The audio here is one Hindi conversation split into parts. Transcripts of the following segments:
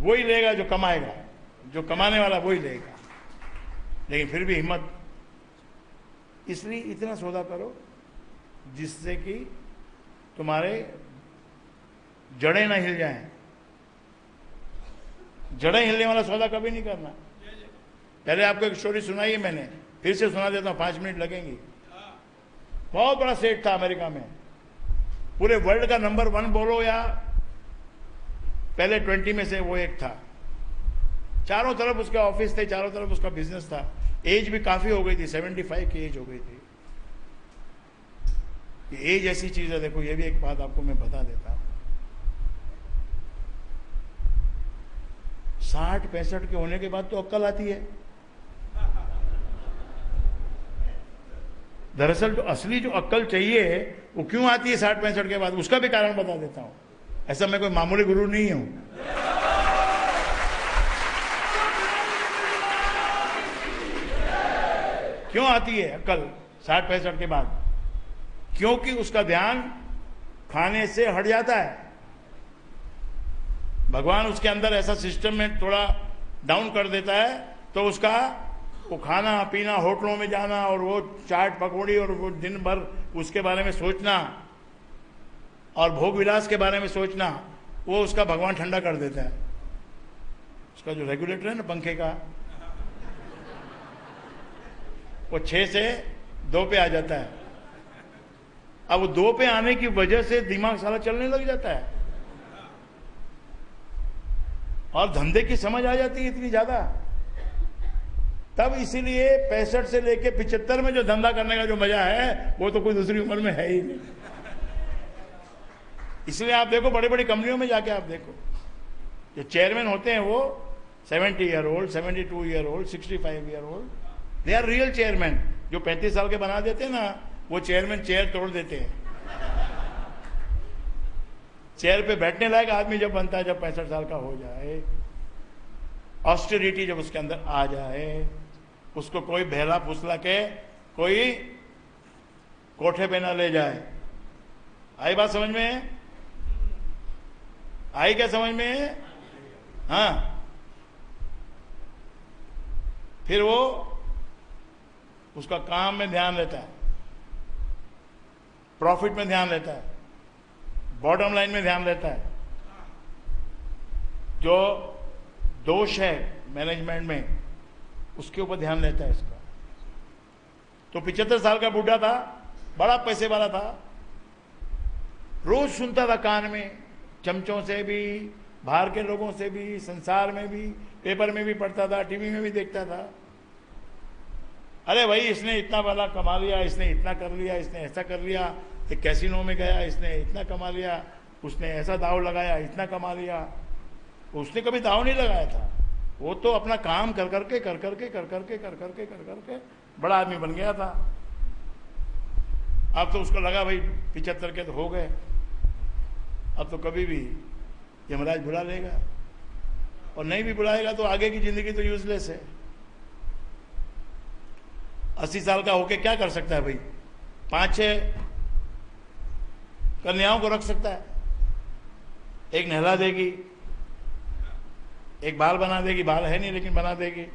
वही लेगा जो कमाएगा, जो कमाने वाला वही लेगा। लेकिन फिर भी हिम्मत, इसलिए इतना सौदा करो जिससे कि तुम्हारे जड़ें ना हिल जाएं। जड़ें हिलने वाला सौदा कभी नहीं करना। पहले आपको एक स्टोरी सुनाई है मैंने, फिर से सुना देता हूं, 5 मिनट लगेंगी। बहुत बड़ा सेठ था अमेरिका में, पूरे वर्ल्ड का नंबर 1 बोलो या पहले 20 में से वो एक था। चारों तरफ उसके ऑफिस थे, चारों तरफ उसका बिजनेस था। एज भी काफी हो गई थी, 75 की एज हो गई थी। ये एज ऐसी चीज है, देखो ये भी एक बात आपको मैं बता देता हूं। 60-65 के होने के बाद तो अक्ल आती है। दरअसल तो असली जो अक्ल चाहिए वो क्यों आती है 60-65 के बाद, उसका भी कारण बता देता हूं। ऐसा मैं कोई मामूली गुरु नहीं हूं। क्यों आती है अक्ल 60-65 के बाद? क्योंकि उसका ध्यान खाने से हट जाता है। भगवान उसके अंदर ऐसा सिस्टम में थोड़ा डाउन कर देता है, तो उसका वो खाना पीना, होटलों में जाना और वो चाट पकौड़ी और वो दिन भर उसके बारे में सोचना और भोग विलास के बारे में सोचना, वो उसका भगवान ठंडा कर देता है। उसका जो रेगुलेटर है ना पंखे का, वो 6 से 2 पे आ जाता है। अब वो 2 पे आने की वजह से दिमाग सारा चलने लग जाता है और धंधे की समझ आ जाती है इतनी ज्यादा। तब इसीलिए 65 से लेके 75 में जो धंधा करने का जो मजा है वो तो कोई दूसरी उम्र में है ही नहीं। इसलिए आप देखो बड़ी बड़ी कंपनियों में जाके आप देखो, जो चेयरमैन होते हैं वो 70 year old, 72 year old, 65 year old, they are real chairman. जो 35 साल के बना देते हैं ना, वो चेयरमैन चेयर तोड़ देते हैं। चेयर पे बैठने लायक आदमी जब बनता है जब 65 साल का हो जाए, ऑस्टेरिटी जब उसके अंदर आ जाए, उसको कोई बहला फुसला के कोई कोठे पे ना ले जाए। आई बात समझ में? आई क्या समझ में? हाँ। फिर वो उसका काम में ध्यान देता है, प्रॉफिट में ध्यान देता है, बॉटम लाइन में ध्यान देता है। जो दोष है मैनेजमेंट में उसके ऊपर ध्यान देता है इसका। तो 75 साल का बूढ़ा था, बड़ा पैसे वाला था, रोज सुनता था कान में, चमचों से भी, बाहर के लोगों से भी, संसार में भी, पेपर में भी पढ़ता था, टीवी में भी देखता था। अरे भाई इसने इतना वाला कमा लिया, इसने इतना कर लिया, इसने ऐसा कर लिया, एक कैसीनो में गया, इसने इतना कमा लिया, उसने ऐसा दाव लगाया, इतना कमा लिया। उसने कभी दाव नहीं लगाया था, वो तो अपना काम कर करके बड़ा आदमी बन गया था। अब तो उसको लगा भाई 75 के तो हो गए, अब तो कभी भी यमराज बुला लेगा, और नहीं भी बुलाएगा तो आगे की जिंदगी तो यूजलेस है। 80 साल का होके क्या कर सकता है भाई? 5-6 कन्याओं को रख सकता है, एक नहला देगी, एक बाल बना देगी, बाल है नहीं लेकिन बना देगी,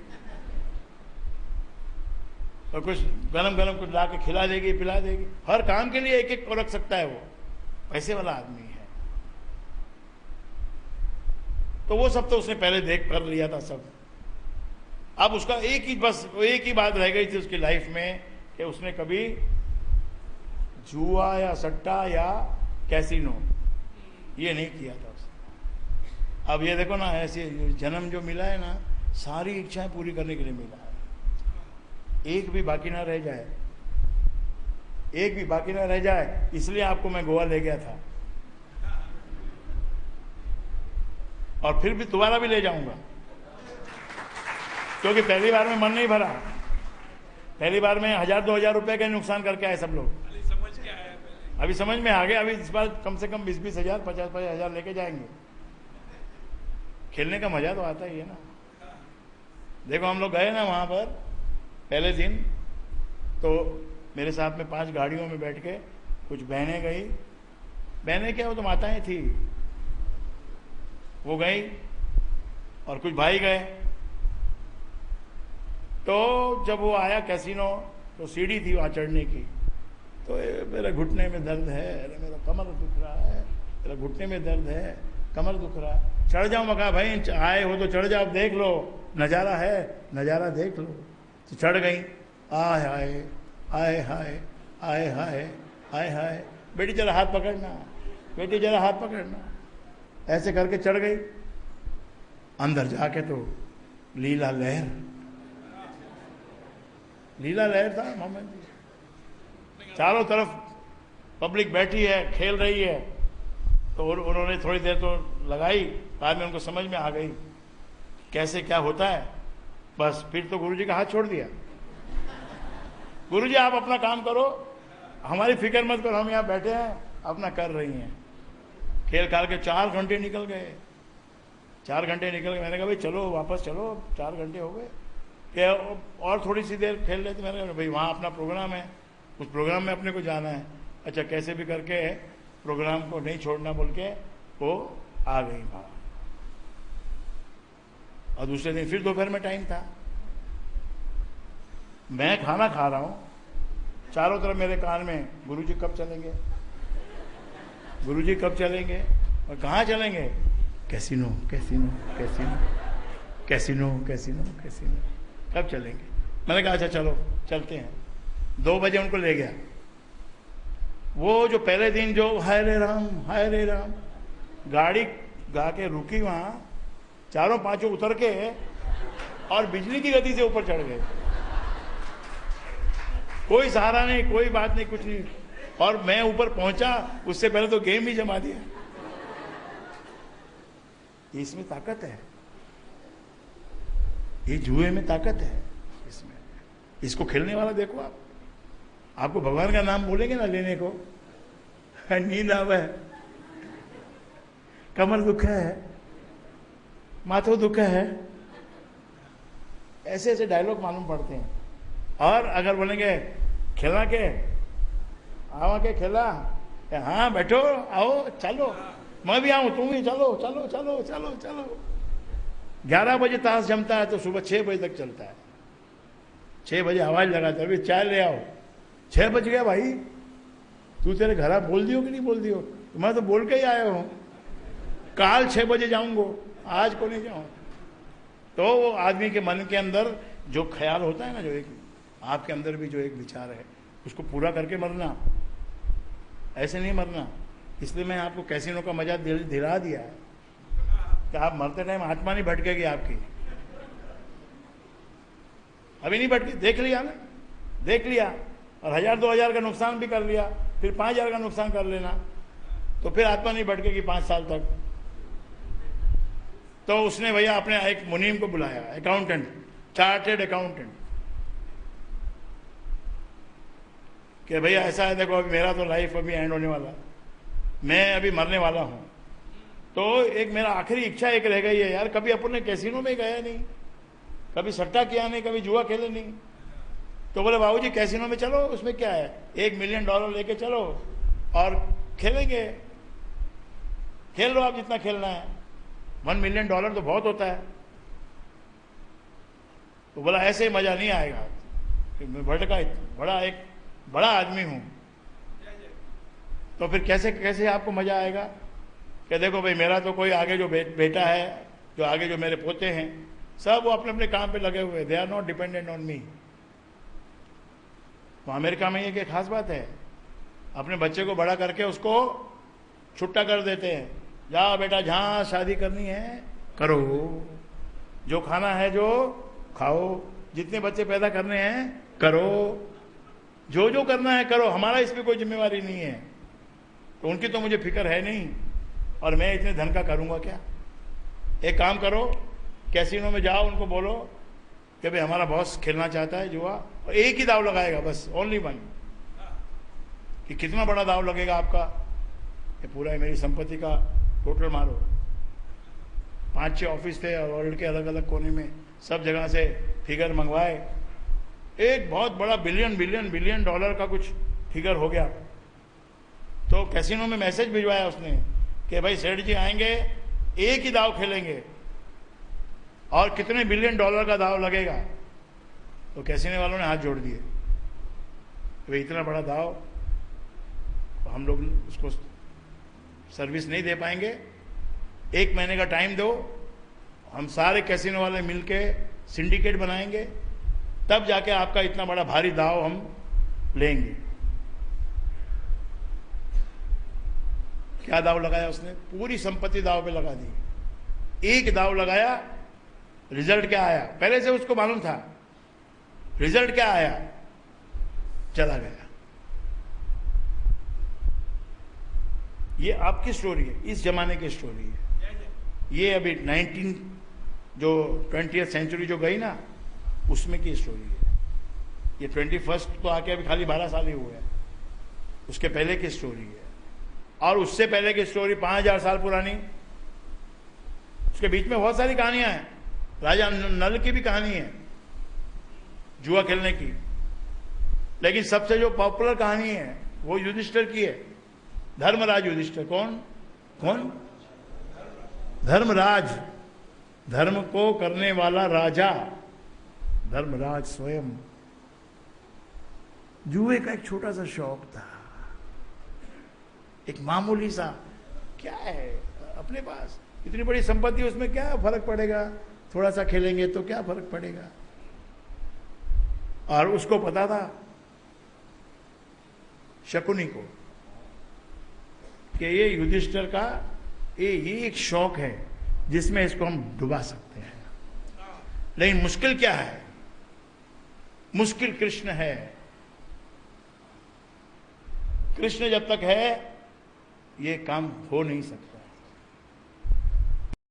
और कुछ गरम गरम कुछ ला के खिला देगी, पिला देगी। हर काम के लिए एक एक को रख सकता है, वो पैसे वाला आदमी है। तो वो सब तो उसने पहले देख कर लिया था सब। अब उसका एक ही बात रह गई थी उसकी लाइफ में कि उसने कभी जुआ या सट्टा या कैसीनो ये नहीं किया था उसने। अब ये देखो ना, ऐसे जन्म जो मिला है ना, सारी इच्छाएं पूरी करने के लिए मिला है। एक भी बाकी ना रह जाए, एक भी बाकी ना रह जाए, इसलिए आपको मैं गोवा ले गया था, और फिर भी दोबारा भी ले जाऊंगा, क्योंकि पहली बार में मन नहीं भरा। पहली बार में 1000-2000 रुपए का नुकसान करके आए सब लोग। अभी समझ में आ गया। अभी इस बार कम से कम 20-20 हजार, 50-50 हजार लेके जाएंगे। खेलने का मजा तो आता ही है ना। देखो हम लोग गए ना वहां पर पहले दिन, तो मेरे साथ में 5 गाड़ियों में बैठ के कुछ बहनें गई। बहनें क्या, वो तो माताएं थी। वो गई, और कुछ भाई गए। तो जब वो आया कैसीनो, तो सीढ़ी थी वहाँ चढ़ने की, तो मेरे घुटने में दर्द है, अरे मेरा कमर दुख रहा है, मेरा घुटने में दर्द है, कमर दुख रहा है, चढ़ जाऊँ? मैं कहा भाई आए हो तो चढ़ जाओ, देख लो नज़ारा है, नज़ारा देख लो। तो चढ़ गई। आय हाय आय हाय आय हाय आय हाय, बेटी जरा हाथ पकड़ना, बेटी जरा हाथ पकड़ना, ऐसे करके चढ़ गई। अंदर जाके तो लीला लहर, लीला लहर था मोहम्मद जी। चारों तरफ पब्लिक बैठी है, खेल रही है। तो उन्होंने थोड़ी देर तो लगाई, बाद में उनको समझ में आ गई कैसे क्या होता है। बस फिर तो गुरुजी का हाथ छोड़ दिया। गुरुजी आप अपना काम करो, हमारी फिक्र मत करो, हम यहाँ बैठे हैं, अपना कर रही हैं। खेल खाल के 4 घंटे निकल गए, 4 घंटे निकल गए। मैंने कहा भाई चलो वापस चलो, 4 घंटे हो गए, क्या और थोड़ी सी देर खेल लेते। मैंने कहा भाई वहाँ अपना प्रोग्राम है, उस प्रोग्राम में अपने को जाना है। अच्छा कैसे भी करके प्रोग्राम को नहीं छोड़ना बोल के वो आ गई वहाँ। और दूसरे दिन फिर दोपहर में टाइम था, मैं खाना खा रहा हूँ, चारों तरफ मेरे कान में गुरुजी कब चलेंगे, गुरुजी कब चलेंगे, और कहाँ चलेंगे? Casino casino casino casino casino casino, कब चलेंगे? मैंने कहा अच्छा चलो चलते हैं। 2 बजे उनको ले गया। वो जो पहले दिन जो हाय रे राम गाड़ी गा के रुकी वहाँ, चारों पांचों उतर के और बिजली की गति से ऊपर चढ़ गए। कोई सहारा नहीं, कोई बात नहीं, कुछ नहीं। और मैं ऊपर पहुंचा उससे पहले तो गेम ही जमा दिया। इसमें ताकत है, ये जुए में ताकत है इसमें। इसको खेलने वाला देखो आप, आपको भगवान का नाम बोलेंगे ना लेने को, नींद आवे, कमर दुख है, माथो दुख है, ऐसे ऐसे डायलॉग मालूम पड़ते हैं। और अगर बोलेंगे खेलना के, आवा के खेला, हाँ बैठो आओ चलो, मैं भी आऊं, तुम भी चलो चलो चलो चलो चलो। 11 बजे ताश जमता है तो सुबह 6 बजे तक चलता है। 6 बजे आवाज लगाता है, अभी चाय ले आओ। 6 बज गया भाई, तू तेरे घर आप बोल दियो कि नहीं बोल दियो? मैं तो बोल के ही आया हूं, काल 6 बजे जाऊंगा, आज को नहीं जाऊं। तो वो आदमी के मन के अंदर जो ख्याल होता है ना, जो एक आपके अंदर भी जो एक विचार है, उसको पूरा करके मरना, ऐसे नहीं मरना। इसलिए मैं आपको कैसीनो का मजा दिला दिया है कि आप मरते टाइम आत्मा नहीं भटकेगी आपकी। अभी नहीं भटकी, देख लिया ना, देख लिया, और 1000-2000 का नुकसान भी कर लिया, फिर 5000 का नुकसान कर लेना, तो फिर आत्मा नहीं भटकेगी 5 साल तक। तो उसने भैया अपने एक मुनीम को बुलाया, अकाउंटेंट, चार्टेड अकाउंटेंट, कि भैया ऐसा है, देखो अभी मेरा तो लाइफ अभी एंड होने वाला, मैं अभी मरने वाला हूं, तो एक मेरा आखिरी इच्छा एक रह गई है यार, कभी अपन ने कैसीनो में गया नहीं, कभी सट्टा किया नहीं, कभी जुआ खेले नहीं। तो बोले बाबूजी कैसीनो में चलो, उसमें क्या है, $1 मिलियन लेके चलो और खेलेंगे, खेल लो आप जितना खेलना है। $1 मिलियन तो बहुत होता है। तो बोला ऐसे ही मजा नहीं आएगा, मैं बड़ा आदमी हूं, तो फिर कैसे कैसे आपको मजा आएगा? कि देखो भाई मेरा तो कोई आगे जो बेटा है, जो आगे जो मेरे पोते हैं, सब वो अपने अपने काम पे लगे हुए, they are not dependent on me. तो अमेरिका में ये खास बात है, अपने बच्चे को बड़ा करके उसको छुट्टा कर देते हैं, जाओ बेटा जहां शादी करनी है करो, जो खाना है जो खाओ, जितने बच्चे पैदा करने हैं करो, जो जो करना है करो, हमारा इसमें कोई जिम्मेवारी नहीं है। तो उनकी तो मुझे फिक्र है नहीं, और मैं इतने धन का करूंगा क्या? एक काम करो, कैसीनो में जाओ, उनको बोलो कि भाई हमारा बॉस खेलना चाहता है जुआ, और एक ही दाव लगाएगा, बस ओनली वन। कि कितना बड़ा दाव लगेगा आपका? ये पूरा मेरी संपत्ति का टोटल मारो। 5-6 ऑफिस थे और वर्ल्ड के अलग अलग कोने में, सब जगह से फिगर मंगवाए, एक बहुत बड़ा बिलियन डॉलर का कुछ फिगर हो गया। तो कैसीनो में मैसेज भिजवाया उसने कि भाई सेठ जी आएंगे, एक ही दाव खेलेंगे, और कितने बिलियन डॉलर का दाव लगेगा। तो कैसीनो वालों ने हाथ जोड़ दिए, वे इतना बड़ा दाव हम लोग उसको सर्विस नहीं दे पाएंगे, 1 महीने का टाइम दो, हम सारे कैसीनो वाले मिलके सिंडिकेट बनाएंगे, तब जाके आपका इतना बड़ा भारी दाव हम लेंगे। क्या दाव लगाया उसने? पूरी संपत्ति दाव पे लगा दी। एक दाव लगाया, रिजल्ट क्या आया? पहले से उसको मालूम था रिजल्ट क्या आया, चला गया। ये आपकी स्टोरी है, इस जमाने की स्टोरी है। ये अभी 20th सेंचुरी जो गई ना, उसमें की स्टोरी है। ये 21st तो आके अभी खाली 12 साल ही हुए हैं, उसके पहले की स्टोरी है। और उससे पहले की स्टोरी 5000 साल पुरानी, उसके बीच में बहुत सारी कहानियां हैं। राजा नल की भी कहानी है, जुआ खेलने की, लेकिन सबसे जो पॉपुलर कहानी है वो युधिष्ठिर की है। धर्मराज युधिष्ठिर। कौन कौन? धर्मराज, धर्म को करने वाला राजा धर्मराज स्वयं। जुए का एक छोटा सा शौक था, एक मामूली सा, क्या है अपने पास इतनी बड़ी संपत्ति, उसमें क्या फर्क पड़ेगा, थोड़ा सा खेलेंगे तो क्या फर्क पड़ेगा। और उसको पता था शकुनी को कि ये युधिष्ठिर का ये एक शौक है जिसमें इसको हम डुबा सकते हैं। लेकिन मुश्किल क्या है? मुश्किल कृष्ण है। कृष्ण जब तक है ये काम हो नहीं सकता।